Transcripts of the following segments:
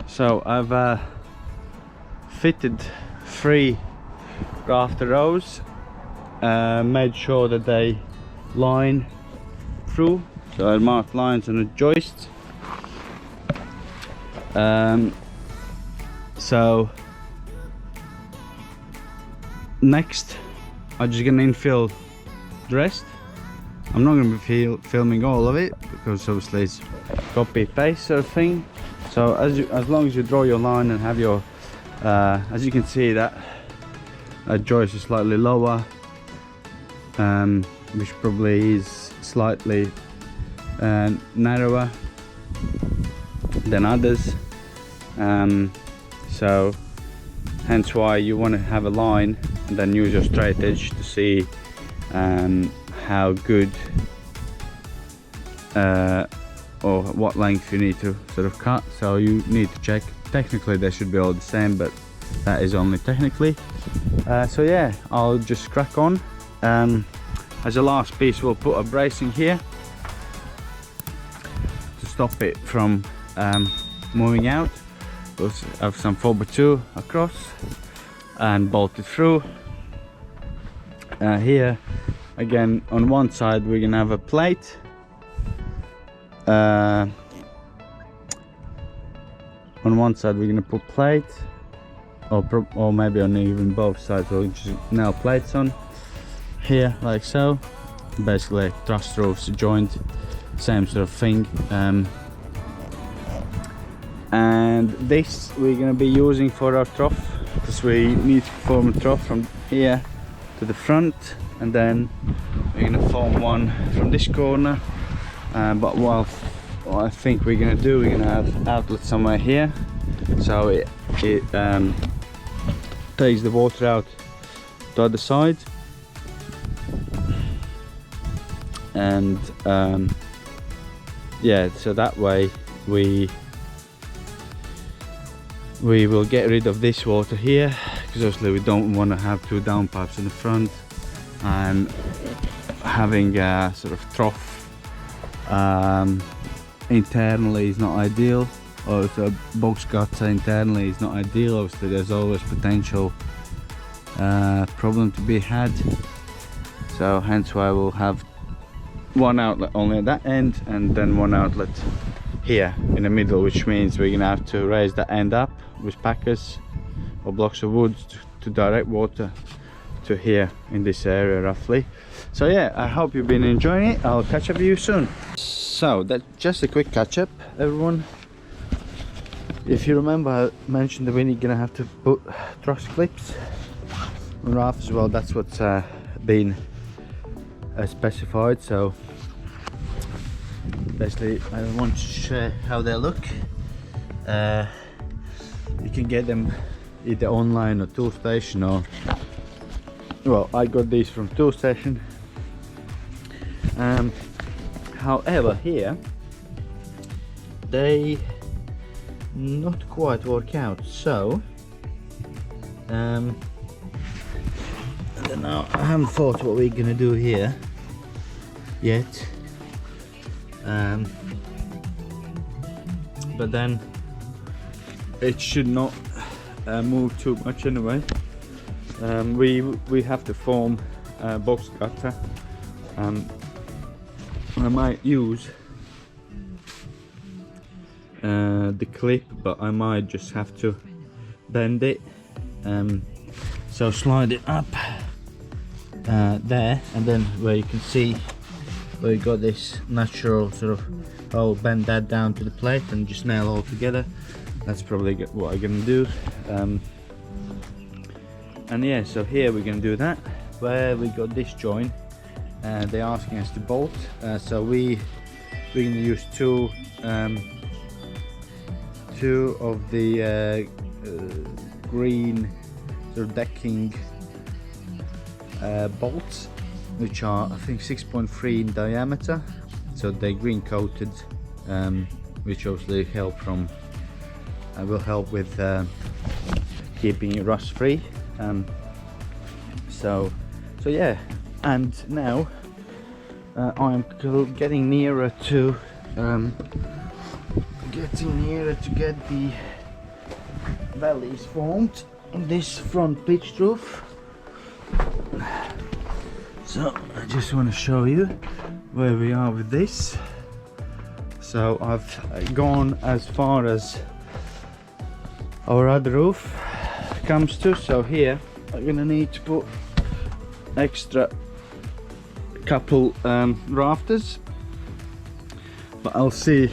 So I've fitted 3 rafter rows, made sure that they line through, so I marked lines on the joist. So next I'm just gonna infill the rest. I'm not gonna be filming all of it because obviously it's copy paste sort of thing. So as long as you draw your line and have your as you can see that joist is slightly lower, which probably is slightly narrower than others, so hence why you want to have a line and then use your straight edge to see how good or what length you need to sort of cut. So you need to check. Technically they should be all the same, but that is only technically. So yeah, I'll just crack on. As a last piece, we'll put a bracing here to stop it from moving out. We'll have some 4x2 across and bolt it through. Here again on one side we're gonna have a plate, on one side we're gonna put plate, or maybe on even both sides. We'll just nail plates on here like so, basically truss roofs joint, same sort of thing. And this we're going to be using for our trough, because we need to form a trough from here to the front, and then we're going to form one from this corner. But what I think we're going to do, we're going to have outlet somewhere here, so it takes the water out the other side, and yeah, so that way we will get rid of this water here, because obviously we don't want to have 2 downpipes in the front, and having a sort of trough internally is not ideal, or a box gutter internally is not ideal. Obviously there's always potential problem to be had, so hence why we'll have one outlet only at that end and then one outlet here in the middle, which means we're gonna have to raise that end up with packers or blocks of wood to direct water to here in this area roughly. So yeah, I hope you've been enjoying it. I'll catch up with you soon. So that's just a quick catch up, everyone. If you remember, I mentioned that we're gonna have to put truss clips on rafters. Well, that's what's been specified. So basically I want to share how they look. You can get them either online or tool station, or well, I got these from tool station. However, here they not quite work out, so I don't know, I haven't thought what we're gonna do here yet, but then it should not move too much anyway. We have to form a box cutter. I might use the clip, but I might just have to bend it, so slide it up there, and then where you can see where you got this natural sort of, I'll bend that down to the plate and just nail all together. That's probably what I'm gonna do. And yeah, so here we're gonna do that. Where we got this joint, they're asking us to bolt, so we're gonna use two of the green sort of decking bolts, which are I think 6.3 in diameter, so they're green coated, which obviously will help with keeping it rust free. So yeah, and now I'm getting nearer to get the valley is formed on this front pitched roof. So I just want to show you where we are with this. So I've gone as far as our other roof comes to. So here I'm gonna need to put extra couple rafters, but I'll see,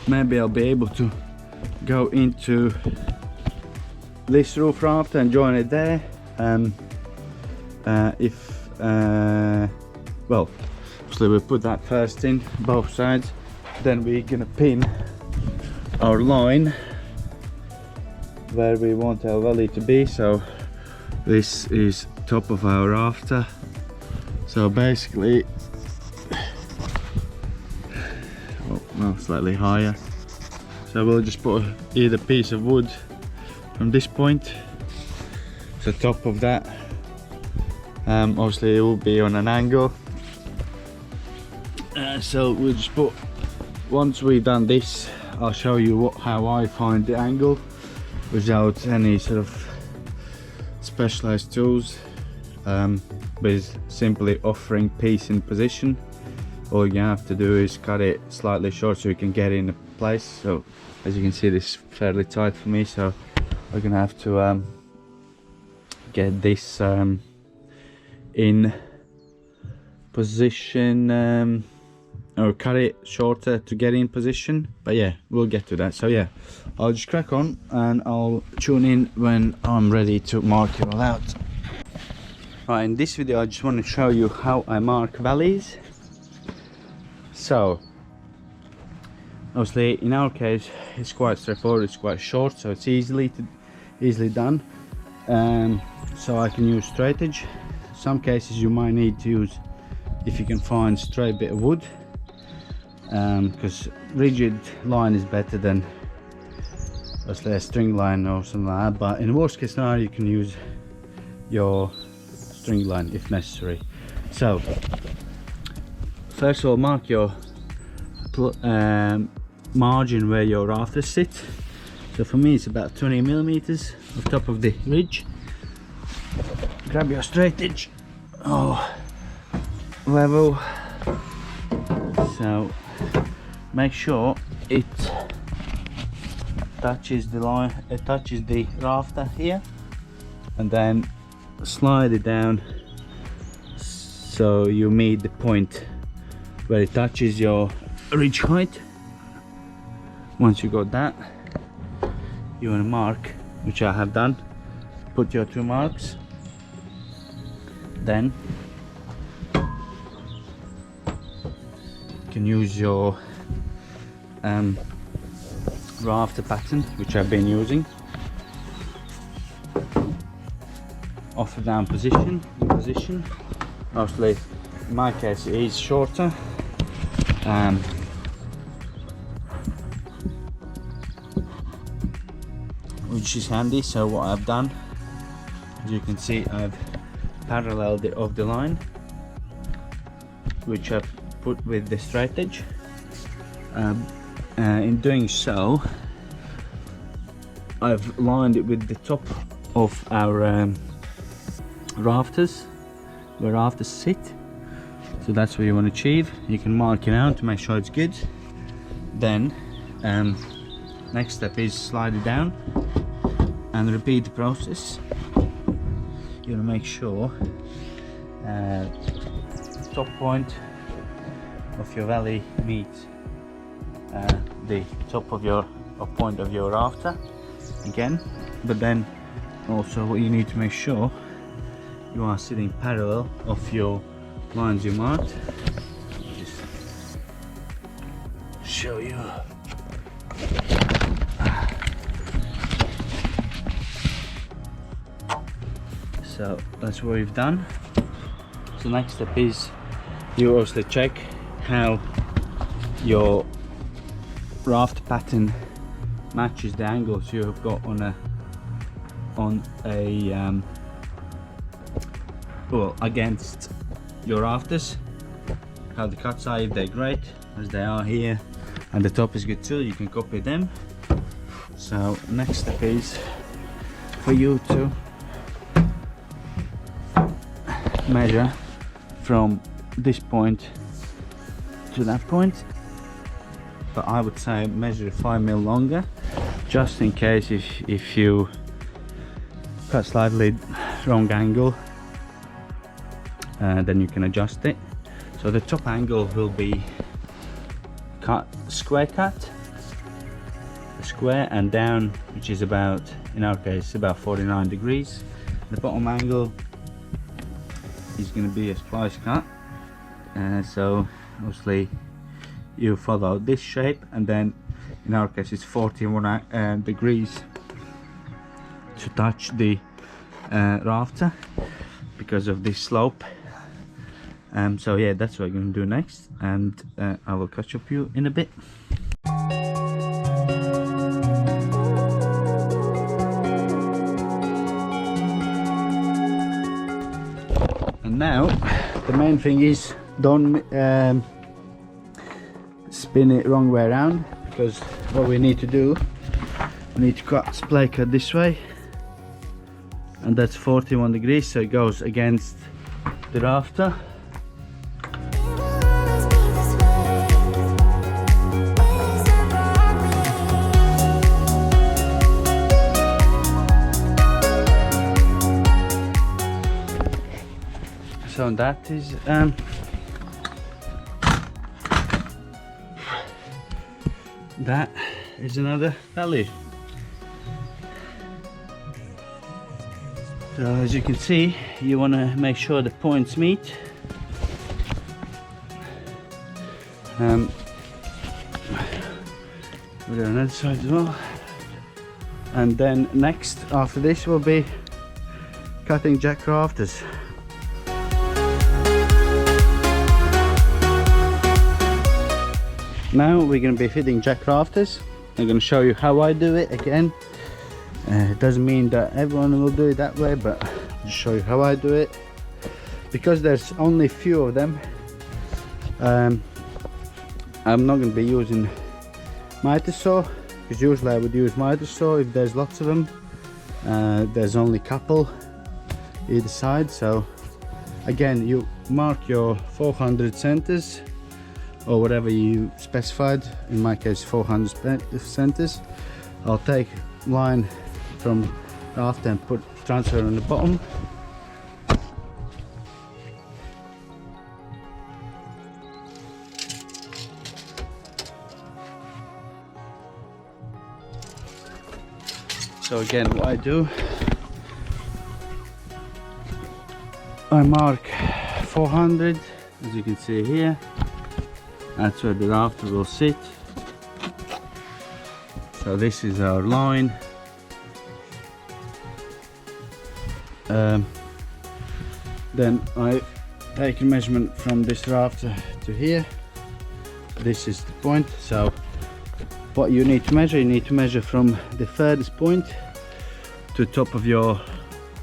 maybe I'll be able to go into this roof rafter and join it there. Well, obviously we'll put that first in both sides, then we're gonna pin our line where we want our valley to be. So this is top of our rafter. So basically, oh no, slightly higher. So we'll just put either piece of wood from this point to the top of that. Obviously it will be on an angle. So we'll just put, once we've done this, I'll show you how I find the angle without any sort of specialized tools, with simply offering piece in position. All you have to do is cut it slightly short so you can get in place. So as you can see, this is fairly tight for me, so we're gonna have to get this in position, or cut it shorter to get in position. But yeah, we'll get to that. So yeah, I'll just crack on and I'll tune in when I'm ready to mark it all out. Right, in this video I just want to show you how I mark valleys. So obviously in our case it's quite straightforward, it's quite short, so it's easily done. So I can use straight edge. Some cases you might need to use, if you can find straight bit of wood, because rigid line is better than obviously a string line or something like that. But in the worst case scenario you can use your string line if necessary. So first of all, mark your margin where your rafters sit. So for me it's about 20 millimeters off top of the ridge. Grab your straight edge, level, so make sure it touches the line, it touches the rafter here, and then slide it down so you meet the point where it touches your ridge height. Once you got that, you want to mark, which I have done. Put your 2 marks, then you can use your rafter pattern, which I've been using. Off and down position, Obviously in my case it is shorter, which is handy. So what I've done, as you can see, I've paralleled it off the line, which I've put with the straight edge. In doing so, I've lined it with the top of our rafters, where rafters sit. So that's what you want to achieve. You can mark it out to make sure it's good. Then next step is slide it down and repeat the process. You want to make sure top point of your valley meets the top of your point of your rafter again. But then also what you need to make sure you are sitting parallel of your lines you marked. Just show you. So that's what we've done. So next step is you obviously check how your raft pattern matches the angles you have got on a well, against your rafters. How the cuts are, if they're great as they are here, and the top is good too, you can copy them. So next step is for you to measure from this point to that point, but I would say measure 5 mm longer, just in case if you cut slightly wrong angle, then you can adjust it. So the top angle will be square cut, a square, and down, which is about, in our case, about 49 degrees. The bottom angle is going to be a splice cut. So obviously you follow this shape, and then in our case it's 41 degrees to touch the rafter because of this slope. So yeah, that's what I'm going to do next, and I will catch up you in a bit. And now the main thing is, don't spin it wrong way around, because what we need to do, we need to splay cut this way, and that's 41 degrees, so it goes against the rafter. So that is another value. So as you can see, you want to make sure the points meet. We'll do another side as well. And then next, after this, will be cutting jack rafters. Now we're going to be fitting jack rafters. I'm going to show you how I do it again. It doesn't mean that everyone will do it that way, but I'll just show you how I do it. Because there's only few of them, I'm not going to be using miter saw, because usually I would use miter saw if there's lots of them. There's only a couple either side, so again, you mark your 400 centers or whatever you specified. In my case 400 centers. I'll take line from rafter and transfer on the bottom. So again, what I do, I mark 400, as you can see here. That's where the rafter will sit. So this is our line. Then I take a measurement from this rafter to here. This is the point. So what you need to measure from the furthest point to the top of your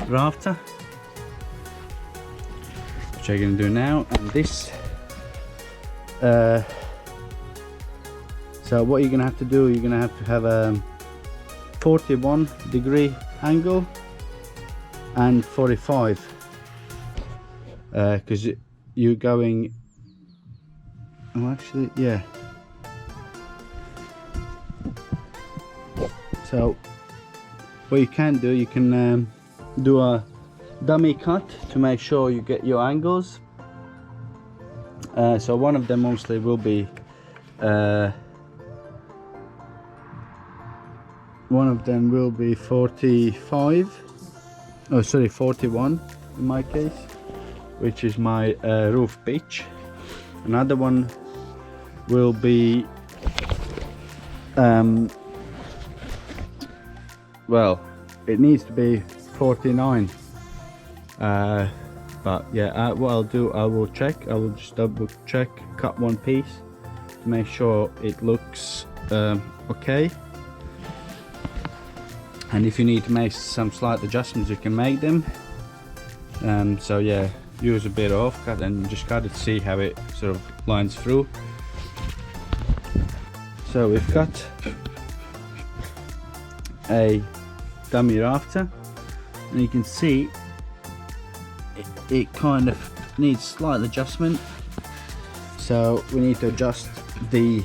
rafter, which I'm going to do now. And this, so what you're going to have to do, you're going to have a 41 degree angle and 45, because you're going, oh actually, yeah. So what you can do, you can do a dummy cut to make sure you get your angles. So one of them mostly will be 45, oh sorry, 41 in my case, which is my roof pitch. Another one will be well, it needs to be 49, but yeah, what I'll do, I will just double check, cut one piece to make sure it looks okay. And if you need to make some slight adjustments, you can make them. So yeah, use a bit of offcut and just cut it to see how it sort of lines through. So we've cut a dummy rafter, and you can see it kind of needs slight adjustment, so we need to adjust the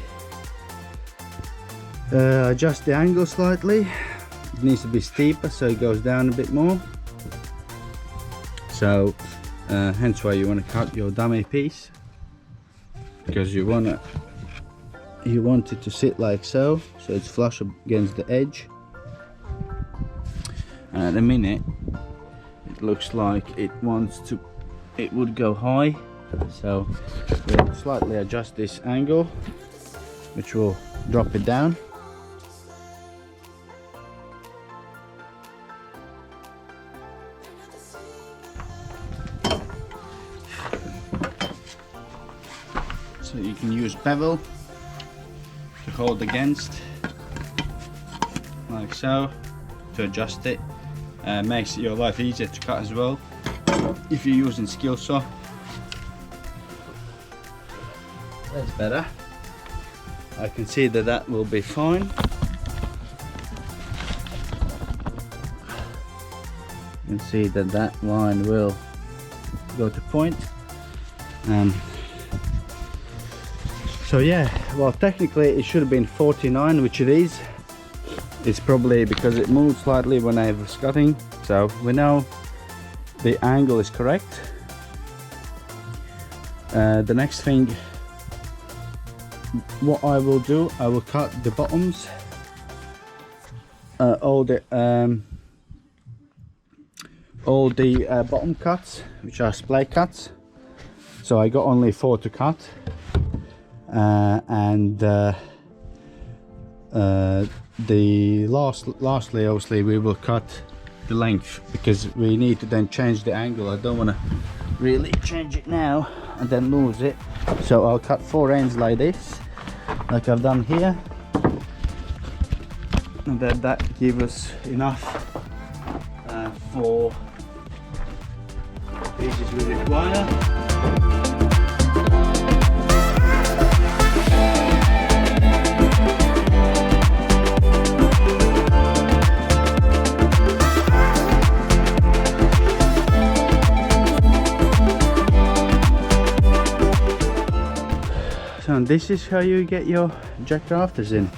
angle slightly. It needs to be steeper so it goes down a bit more, so hence why you want to cut your dummy piece, because you want it to sit like so it's flush against the edge. And at the minute it looks like it would go high, so we'll slightly adjust this angle, which will drop it down. So you can use bevel to hold against, like so, to adjust it. Makes your life easier to cut as well if you're using skill saw. That's better. I can see that will be fine. You can see that line will go to point. So yeah, well, technically it should have been 49, which it is. It's probably because it moved slightly when I was cutting, so we know the angle is correct. The next thing, what I will do, I will cut the bottoms, all the bottom cuts, which are splay cuts. So I got only 4 to cut, lastly obviously we will cut the length, because we need to then change the angle. I don't want to really change it now and then lose it, so I'll cut 4 ends like this, like I've done here, and then that gives us enough for pieces we require. And this is how you get your jack rafters in.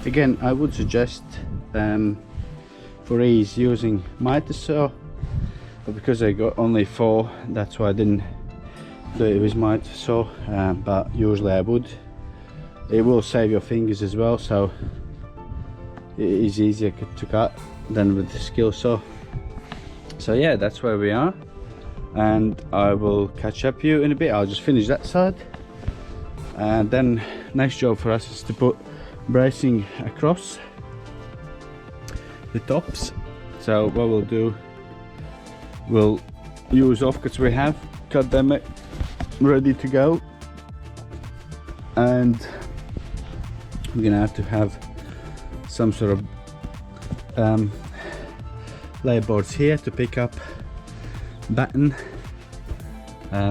Again, I would suggest for ease using miter saw, but because I got only 4, that's why I didn't do it with miter saw, but usually I would. It will save your fingers as well, so it is easier to cut than with the skill saw. So yeah, that's where we are, and I will catch up you in a bit. I'll just finish that side, and then next job for us is to put bracing across the tops. So what we'll do, we'll use offcuts we have, cut them ready to go, and we're gonna have some sort of layer boards here to pick up batten.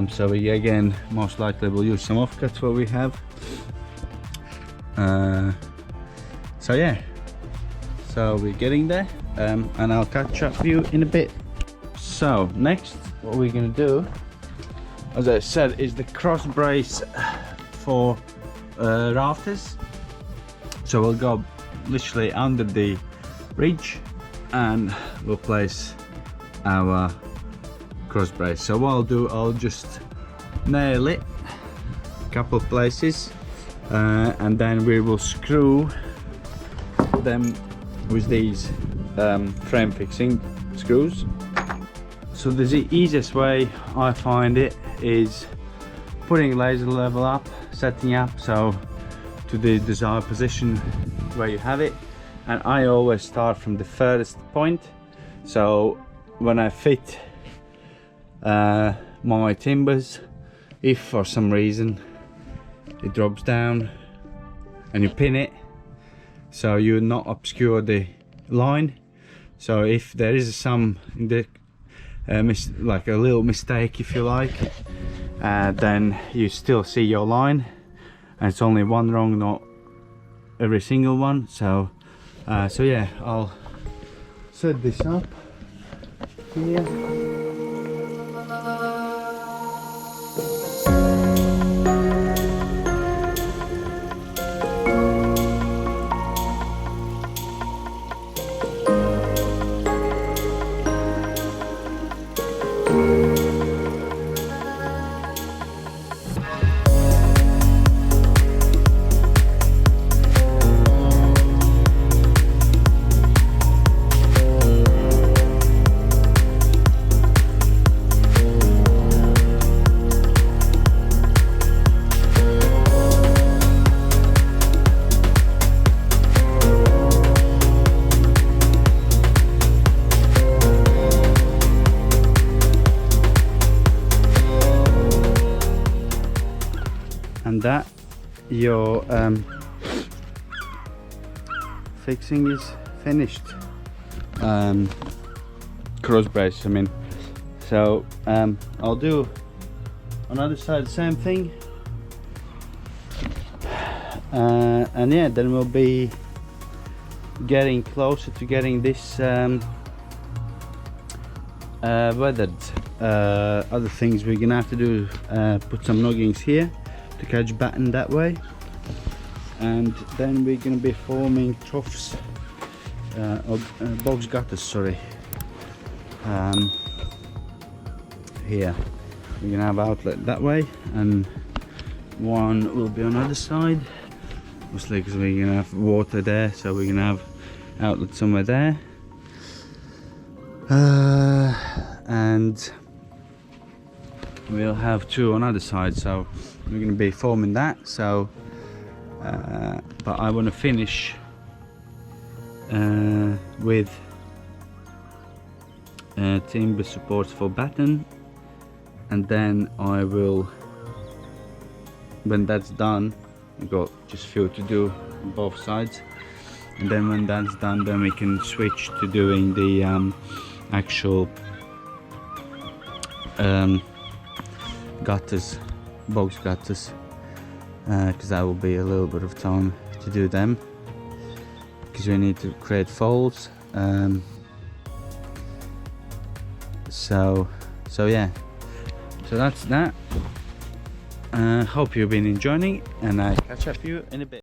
So we again most likely will use some offcuts what we have. So yeah, so we're getting there, and I'll catch up with you in a bit. So next, what we're gonna do, as I said, is the cross brace for rafters. So we'll go literally under the ridge and we'll place our cross brace. So what I'll do, I'll just nail it a couple of places, and then we will screw them with these frame fixing screws. So the easiest way I find it is putting laser level up, setting up so to the desired position where you have it, and I always start from the furthest point. So when I fit my timbers, if for some reason it drops down and you pin it, so you not obscure the line. So if there is some like a little mistake, if you like, then you still see your line, and it's only one wrong, not every single one. So so yeah, I'll set this up here. And that your fixing is finished. Cross brace, I mean. So I'll do on the other side the same thing, and yeah, then we'll be getting closer to getting this weathered. Other things we're gonna have to do, put some noggings here to catch batten that way, and then we're going to be forming troughs, or box gutters, sorry. Here we're going to have outlet that way, and one will be on the other side, obviously, because we're going to have water there, so we're going to have outlet somewhere there, and we'll have two on the other side, so we're going to be forming that. So but I want to finish with timber supports for batten, and then I will, when that's done, I've got just few to do on both sides, and then when that's done, then we can switch to doing the actual gutters, box gutters, because that will be a little bit of time to do them, because we need to create folds. So yeah, so that's that. Hope you've been enjoying it, and I catch up with you in a bit.